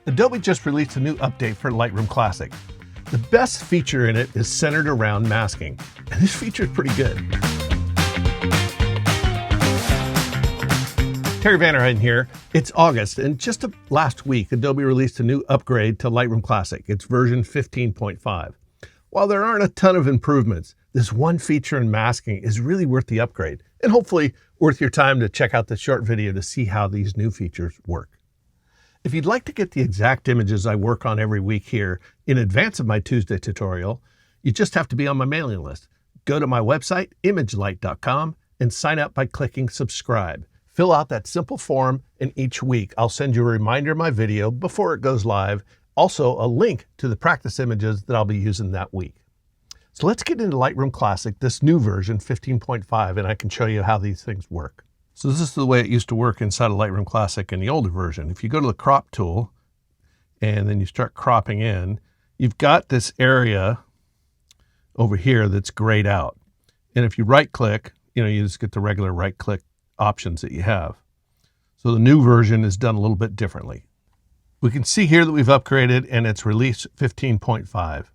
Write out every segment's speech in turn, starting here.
Adobe just released a new update for Lightroom Classic. The best feature in it is centered around masking, and this feature is pretty good. Terry Vanderheiden here. It's August, and just last week, Adobe released a new upgrade to Lightroom Classic. It's version 15.5. While there aren't a ton of improvements, this one feature in masking is really worth the upgrade, and hopefully worth your time to check out this short video to see how these new features work. If you'd like to get the exact images I work on every week here in advance of my Tuesday tutorial, you just have to be on my mailing list. Go to my website, imagelight.com, and sign up by clicking subscribe. Fill out that simple form, and each week I'll send you a reminder of my video before it goes live, also a link to the practice images that I'll be using that week. So let's get into Lightroom Classic, this new version, 15.5, and I can show you how these things work. So this is the way it used to work inside of Lightroom Classic in the older version. If you go to the crop tool and then you start cropping in, you've got this area over here that's grayed out. And if you right click, you just get the regular right click options that you have. So the new version is done a little bit differently. We can see here that we've upgraded and it's release 15.5.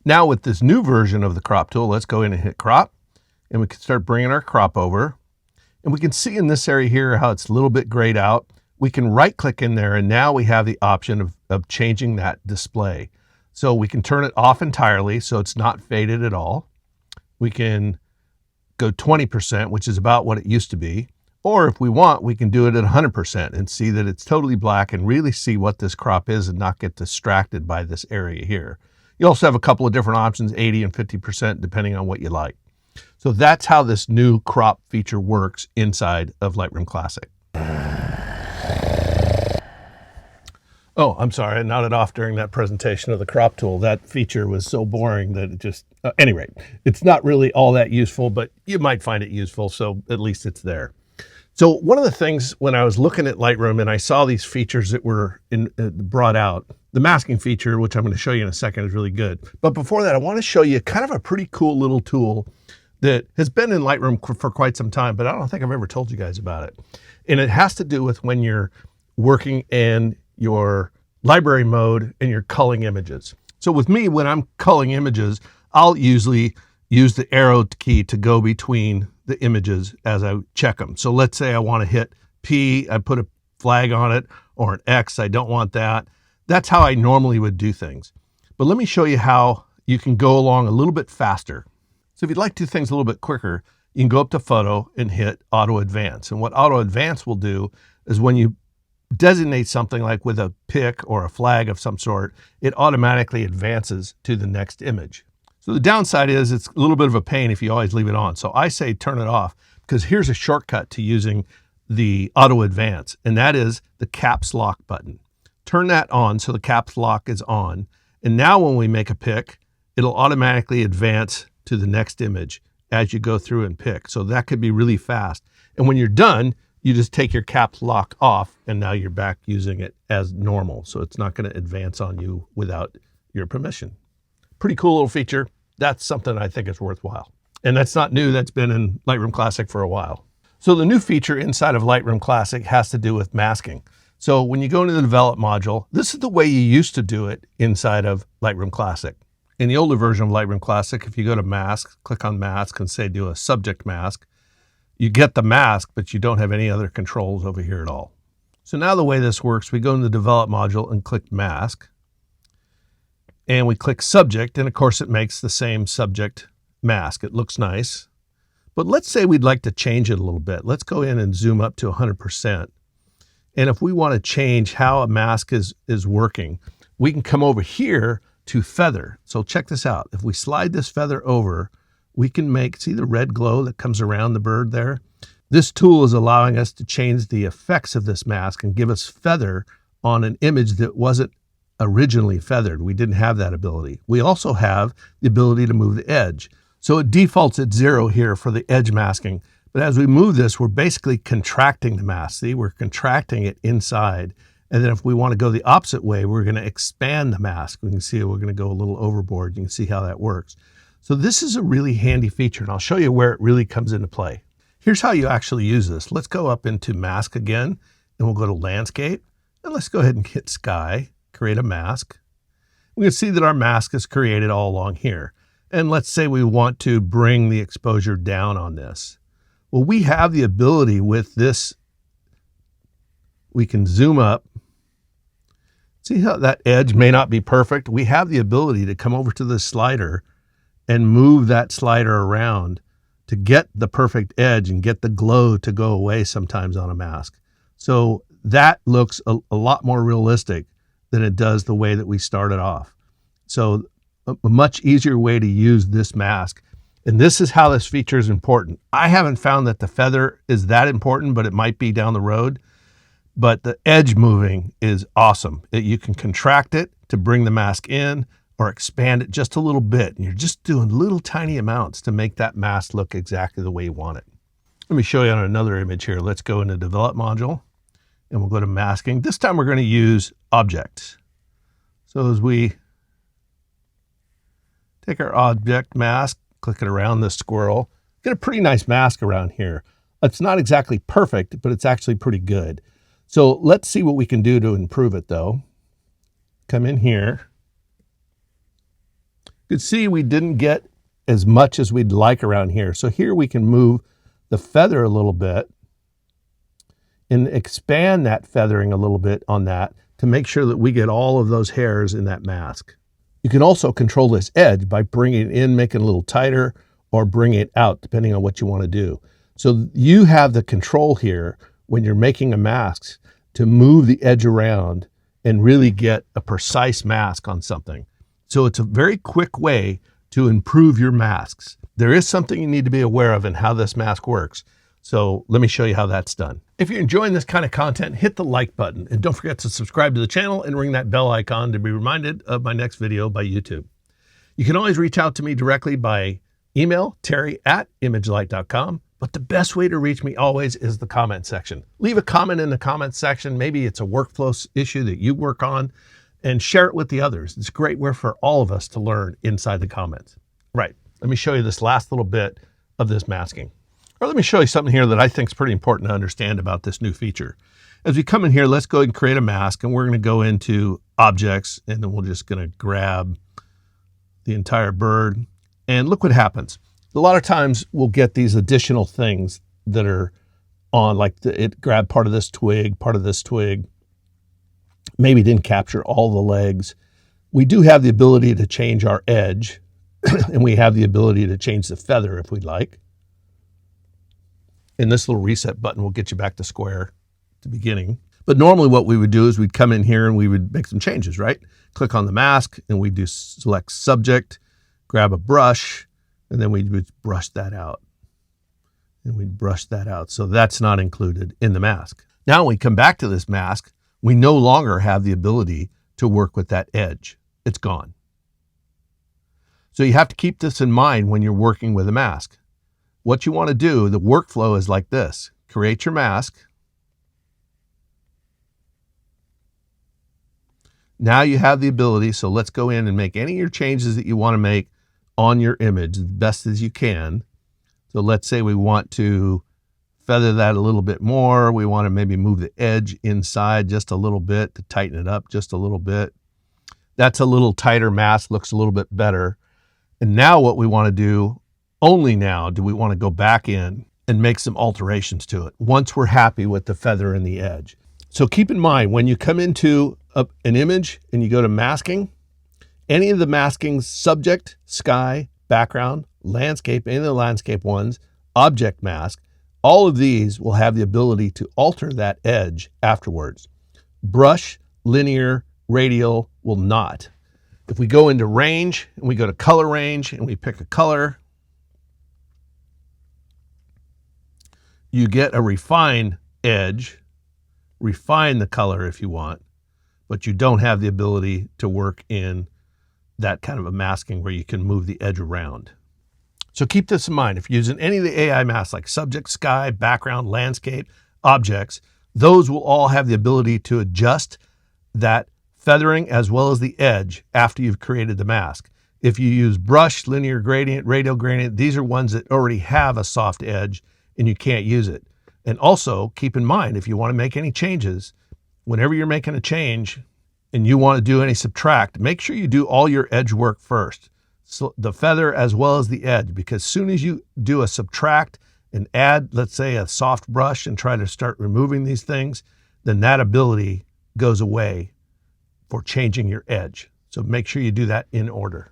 Now with this new version of the crop tool, let's go in and hit crop, and we can start bringing our crop over. And we can see in this area here how it's a little bit grayed out. We can right click in there, and now we have the option of changing that display. So we can turn it off entirely so it's not faded at all. We can go 20%, which is about what it used to be. Or if we want, we can do it at 100% and see that it's totally black and really see what this crop is and not get distracted by this area here. You also have a couple of different options, 80 and 50%, depending on what you like. So that's how this new crop feature works inside of Lightroom Classic. Oh, I'm sorry, I nodded off during that presentation of the crop tool. That feature was so boring that it just, anyway, it's not really all that useful, but you might find it useful, so at least it's there. So one of the things when I was looking at Lightroom and I saw these features that were brought out, the masking feature, which I'm going to show you in a second, is really good. But before that, I want to show you kind of a pretty cool little tool that has been in Lightroom for quite some time, but I don't think I've ever told you guys about it. And it has to do with when you're working in your library mode and you're culling images. So with me, when I'm culling images, I'll usually use the arrow key to go between the images as I check them. So let's say I want to hit P, I put a flag on it, or an X, I don't want that. That's how I normally would do things. But let me show you how you can go along a little bit faster. So if you'd like to do things a little bit quicker, you can go up to Photo and hit Auto Advance. And what Auto Advance will do is when you designate something like with a pick or a flag of some sort, it automatically advances to the next image. So the downside is it's a little bit of a pain if you always leave it on. So I say turn it off, because here's a shortcut to using the Auto Advance, and that is the caps lock button. Turn that on so the caps lock is on. And now when we make a pick, it'll automatically advance to the next image as you go through and pick. So that could be really fast. And when you're done, you just take your caps lock off, and now you're back using it as normal. So it's not going to advance on you without your permission. Pretty cool little feature. That's something I think is worthwhile. And that's not new. That's been in Lightroom Classic for a while. So the new feature inside of Lightroom Classic has to do with masking. So when you go into the Develop module, this is the way you used to do it inside of Lightroom Classic. In the older version of Lightroom Classic, if you go to Mask, click on Mask and say do a subject mask, you get the mask, but you don't have any other controls over here at all. So now the way this works, we go in the Develop module and click Mask. And we click Subject, and of course it makes the same subject mask. It looks nice. But let's say we'd like to change it a little bit. Let's go in and zoom up to 100%. And if we want to change how a mask is working, we can come over here to feather. So check this out. If we slide this feather over, we can make, see the red glow that comes around the bird there? This tool is allowing us to change the effects of this mask and give us feather on an image that wasn't originally feathered. We didn't have that ability. We also have the ability to move the edge. So it defaults at 0 here for the edge masking. But as we move this, we're basically contracting the mask. See, we're contracting it inside. And then if we want to go the opposite way, we're going to expand the mask. We can see we're going to go a little overboard. You can see how that works. So this is a really handy feature, and I'll show you where it really comes into play. Here's how you actually use this. Let's go up into Mask again, and we'll go to Landscape, and let's go ahead and hit Sky. create a mask. We can see that our mask is created all along here. And let's say we want to bring the exposure down on this. Well, we have the ability with this. We can zoom up. See how that edge may not be perfect? We have the ability to come over to this slider and move that slider around to get the perfect edge and get the glow to go away sometimes on a mask. So that looks a lot more realistic than it does the way that we started off. So a much easier way to use this mask. And this is how this feature is important. I haven't found that the feather is that important, but it might be down the road. But the edge moving is awesome. You can contract it to bring the mask in or expand it just a little bit. And you're just doing little tiny amounts to make that mask look exactly the way you want it. Let me show you on another image here. Let's go into Develop module and we'll go to Masking. This time we're going to use Objects. So as we take our object mask, click it around the squirrel, get a pretty nice mask around here. It's not exactly perfect, but it's actually pretty good. So let's see what we can do to improve it though. Come in here. You can see we didn't get as much as we'd like around here. So here we can move the feather a little bit and expand that feathering a little bit on that to make sure that we get all of those hairs in that mask. You can also control this edge by bringing it in, making it a little tighter, or bring it out, depending on what you want to do. So you have the control here when you're making a mask to move the edge around and really get a precise mask on something. So it's a very quick way to improve your masks. There is something you need to be aware of in how this mask works. So let me show you how that's done. If you're enjoying this kind of content, hit the like button and don't forget to subscribe to the channel and ring that bell icon to be reminded of my next video by YouTube. You can always reach out to me directly by email, terry@imagelight.com. But the best way to reach me always is the comment section. Leave a comment in the comment section. Maybe it's a workflow issue that you work on and share it with the others. It's a great way for all of us to learn inside the comments. Right, let me show you this last little bit of this masking. Or let me show you something here that I think is pretty important to understand about this new feature. As we come in here, let's go ahead and create a mask, and we're going to go into Objects, and then we're just going to grab the entire bird. And look what happens. A lot of times we'll get these additional things that are on, like it grabbed part of this twig, maybe didn't capture all the legs. We do have the ability to change our edge, and we have the ability to change the feather if we'd like. And this little reset button will get you back to square at the beginning. But normally what we would do is we'd come in here and we would make some changes, right? Click on the mask and we do select subject, grab a brush, and then we would brush that out. And we'd brush that out. So that's not included in the mask. Now when we come back to this mask, we no longer have the ability to work with that edge. It's gone. So you have to keep this in mind when you're working with a mask. What you want to do, the workflow is like this. Create your mask. Now you have the ability, so let's go in and make any of your changes that you want to make on your image as best as you can. So let's say we want to feather that a little bit more. We want to maybe move the edge inside just a little bit to tighten it up just a little bit. That's a little tighter mask, looks a little bit better. And now what we want to do, only now do we want to go back in and make some alterations to it once we're happy with the feather and the edge. So keep in mind, when you come into an image and you go to masking, any of the maskings, subject, sky, background, landscape, any of the landscape ones, object mask, all of these will have the ability to alter that edge afterwards. Brush, linear, radial will not. If we go into range and we go to color range and we pick a color, you get a refine edge, refine the color if you want, but you don't have the ability to work in that kind of a masking where you can move the edge around. So keep this in mind. If you're using any of the AI masks like subject, sky, background, landscape, objects, those will all have the ability to adjust that feathering as well as the edge after you've created the mask. If you use brush, linear gradient, radial gradient, these are ones that already have a soft edge and you can't use it. And also keep in mind, if you want to make any changes, whenever you're making a change and you want to do any subtract, make sure you do all your edge work first. So the feather as well as the edge, because as soon as you do a subtract and add, let's say, a soft brush and try to start removing these things, then that ability goes away for changing your edge. So make sure you do that in order.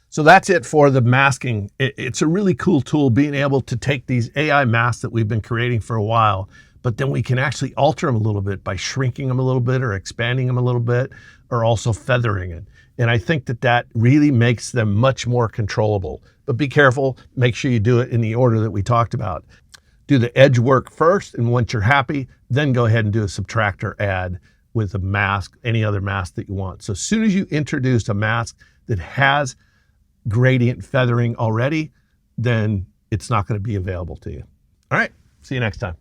So that's it for the masking. It's a really cool tool, being able to take these AI masks that we've been creating for a while, but then we can actually alter them a little bit by shrinking them a little bit or expanding them a little bit, or also feathering it. And I think that that really makes them much more controllable. But be careful, make sure you do it in the order that we talked about. Do the edge work first, and once you're happy, then go ahead and do a subtract or add with a mask, any other mask that you want. So as soon as you introduce a mask that has gradient feathering already, then it's not going to be available to you. All right, see you next time.